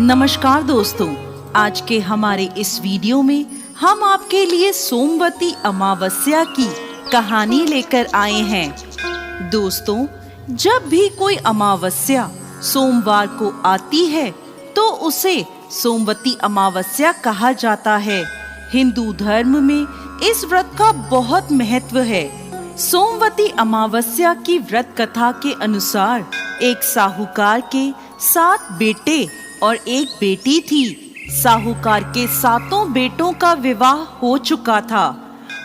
नमस्कार दोस्तों, आज के हमारे इस वीडियो में हम आपके लिए सोमवती अमावस्या की कहानी लेकर आए हैं। दोस्तों, जब भी कोई अमावस्या सोमवार को आती है तो उसे सोमवती अमावस्या कहा जाता है। हिंदू धर्म में इस व्रत का बहुत महत्व है। सोमवती अमावस्या की व्रत कथा के अनुसार एक साहूकार के 7 बेटे और एक बेटी थी। साहूकार के 7 बेटों का विवाह हो चुका था।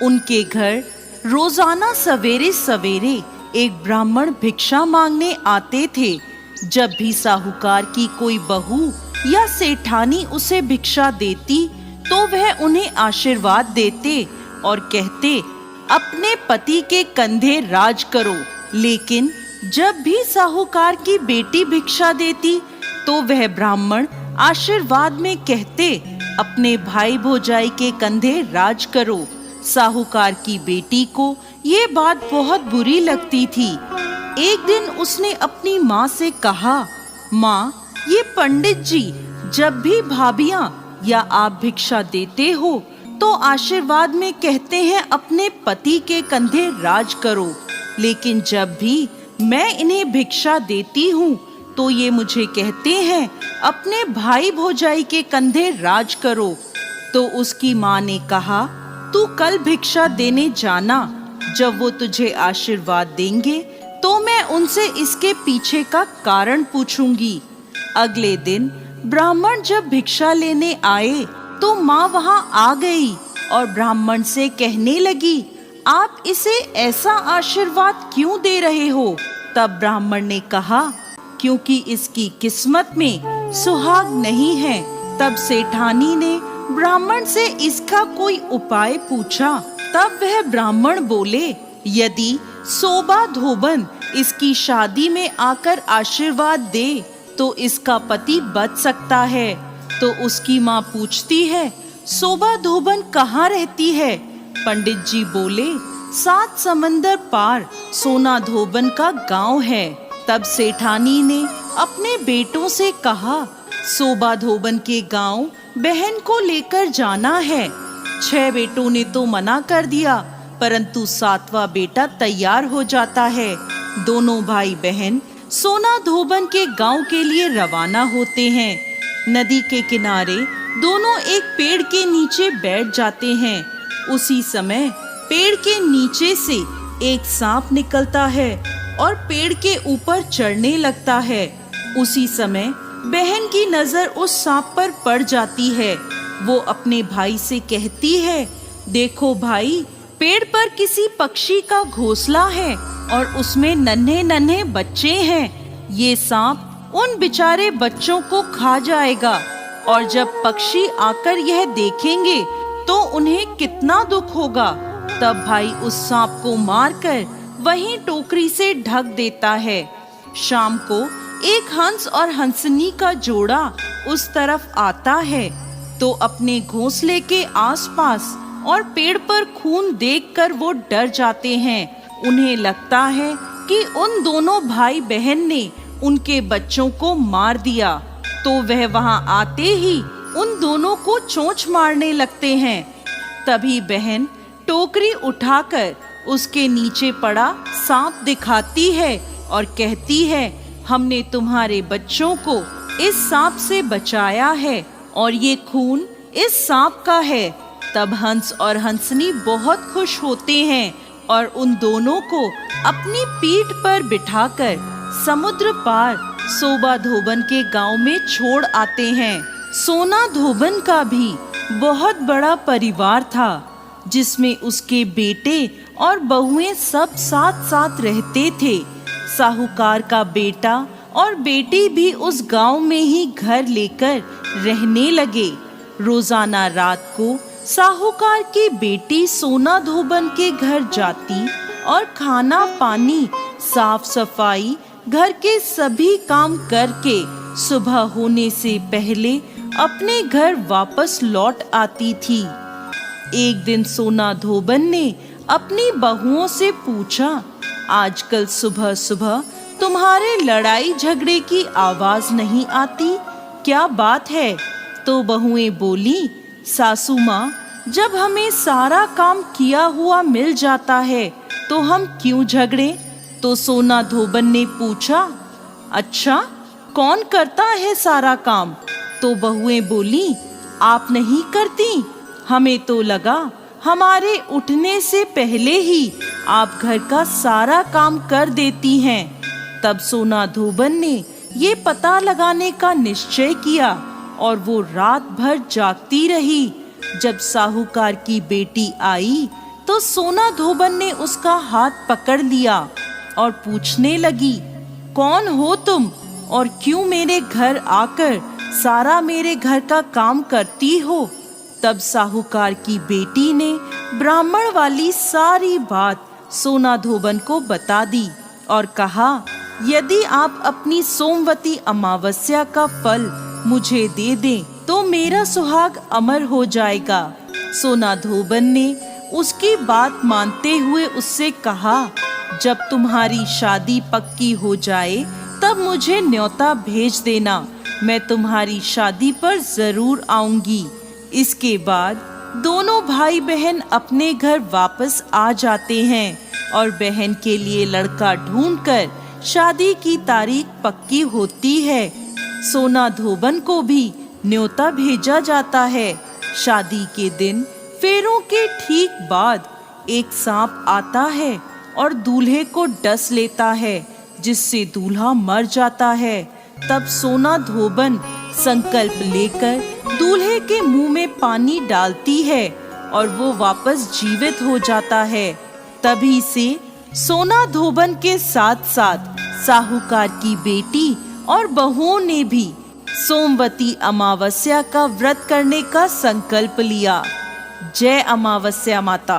उनके घर रोजाना सवेरे सवेरे एक ब्राह्मण भिक्षा मांगने आते थे। जब भी साहूकार की कोई बहू या सेठानी उसे भिक्षा देती तो वह उन्हें आशीर्वाद देते और कहते, अपने पति के कंधे राज करो। लेकिन जब भी साहूकार की बेटी भिक्षा देती तो वह ब्राह्मण आशीर्वाद में कहते, अपने भाई भौजाई के कंधे राज करो। साहूकार की बेटी को ये बात बहुत बुरी लगती थी। एक दिन उसने अपनी माँ से कहा, माँ, ये पंडित जी जब भी भाभियाँ या आप भिक्षा देते हो तो आशीर्वाद में कहते हैं अपने पति के कंधे राज करो, लेकिन जब भी मैं इन्हें भिक्षा देती हूँ तो ये मुझे कहते हैं अपने भाई भौजाई के कंधे राज करो। तो उसकी माँ ने कहा, तू कल भिक्षा देने जाना, जब वो तुझे आशीर्वाद देंगे तो मैं उनसे इसके पीछे का कारण पूछूंगी। अगले दिन ब्राह्मण जब भिक्षा लेने आए तो माँ वहाँ आ गई और ब्राह्मण से कहने लगी, आप इसे ऐसा आशीर्वाद क्यों दे रहे हो? तब ब्राह्मण ने कहा, क्योंकि इसकी किस्मत में सुहाग नहीं है। तब सेठानी ने ब्राह्मण से इसका कोई उपाय पूछा। तब वह ब्राह्मण बोले, यदि सोबा धोबन इसकी शादी में आकर आशीर्वाद दे तो इसका पति बच सकता है। तो उसकी माँ पूछती है, सोबा धोबन कहाँ रहती है? पंडित जी बोले, 7 समंदर पार सोना धोबन का गांव है। तब सेठानी ने अपने बेटों से कहा, सोबा धोबन के गांव बहन को लेकर जाना है। 6 बेटों ने तो मना कर दिया, परंतु 7वां बेटा तैयार हो जाता है। दोनों भाई बहन सोना धोबन के गांव के लिए रवाना होते हैं। नदी के किनारे दोनों एक पेड़ के नीचे बैठ जाते हैं। उसी समय पेड़ के नीचे से एक सांप निकलता है और पेड़ के ऊपर चढ़ने लगता है। उसी समय बहन की नजर उस सांप पर पड़ जाती है। वो अपने भाई से कहती है, देखो भाई, पेड़ पर किसी पक्षी का घोंसला है और उसमें नन्हे नन्हे बच्चे हैं। ये सांप उन बेचारे बच्चों को खा जाएगा और जब पक्षी आकर यह देखेंगे तो उन्हें कितना दुख होगा। तब भाई उस सांप को मारकर वहीं टोकरी से ढक देता है। शाम को एक हंस और हंसनी का जोड़ा उस तरफ आता है तो अपने घोंसले के आसपास और पेड़ पर खून देखकर वो डर जाते हैं। उन्हें लगता है कि उन दोनों भाई बहन ने उनके बच्चों को मार दिया। तो वह वहां आते ही उन दोनों को चोंच मारने लगते हैं। तभी बहन टोकरी उठाकर उसके नीचे पड़ा सांप दिखाती है और कहती है, हमने तुम्हारे बच्चों को इस सांप से बचाया है और ये खून इस सांप का है। तब हंस और हंसनी बहुत खुश होते हैं और उन दोनों को अपनी पीठ पर बिठाकर समुद्र पार सोबा धोबन के गांव में छोड़ आते हैं। सोना धोबन का भी बहुत बड़ा परिवार था, जिसमें उसके बेटे और बहुएं सब साथ साथ रहते थे। साहूकार का बेटा और बेटी भी उस गांव में ही घर लेकर रहने लगे। रोजाना रात को साहूकार की बेटी सोना धोबन के घर जाती और खाना पानी, साफ सफाई, घर के सभी काम करके सुबह होने से पहले अपने घर वापस लौट आती थी। एक दिन सोना धोबन ने अपनी बहुओं से पूछा, आजकल सुबह सुबह तुम्हारे लड़ाई झगड़े की आवाज नहीं आती, क्या बात है? तो बहुएं बोली, सासू माँ, जब हमें सारा काम किया हुआ मिल जाता है तो हम क्यों झगड़े? तो सोना धोबन ने पूछा, अच्छा, कौन करता है सारा काम? तो बहुएं बोली, आप नहीं करती? हमें तो लगा हमारे उठने से पहले ही आप घर का सारा काम कर देती हैं। तब सोना धोबन ने ये पता लगाने का निश्चय किया और वो रात भर जागती रही। जब साहूकार की बेटी आई तो सोना धोबन ने उसका हाथ पकड़ लिया और पूछने लगी, कौन हो तुम और क्यों मेरे घर आकर सारा मेरे घर का काम करती हो? तब साहूकार की बेटी ने ब्राह्मण वाली सारी बात सोना धोबन को बता दी और कहा, यदि आप अपनी सोमवती अमावस्या का फल मुझे दे दें तो मेरा सुहाग अमर हो जाएगा। सोना धोबन ने उसकी बात मानते हुए उससे कहा, जब तुम्हारी शादी पक्की हो जाए तब मुझे न्योता भेज देना, मैं तुम्हारी शादी पर जरूर आऊंगी। इसके बाद दोनों भाई बहन अपने घर वापस आ जाते हैं और बहन के लिए लड़का ढूंढकर शादी की तारीख पक्की होती है। सोना धोबन को भी न्योता भेजा जाता है। शादी के दिन फेरों के ठीक बाद एक सांप आता है और दूल्हे को डस लेता है, जिससे दूल्हा मर जाता है। तब सोना धोबन संकल्प लेकर दूल्हे के मुंह में पानी डालती है और वो वापस जीवित हो जाता है। तभी से सोना धोबन के साथ साथ साहूकार की बेटी और बहुओं ने भी सोमवती अमावस्या का व्रत करने का संकल्प लिया। जय अमावस्या माता।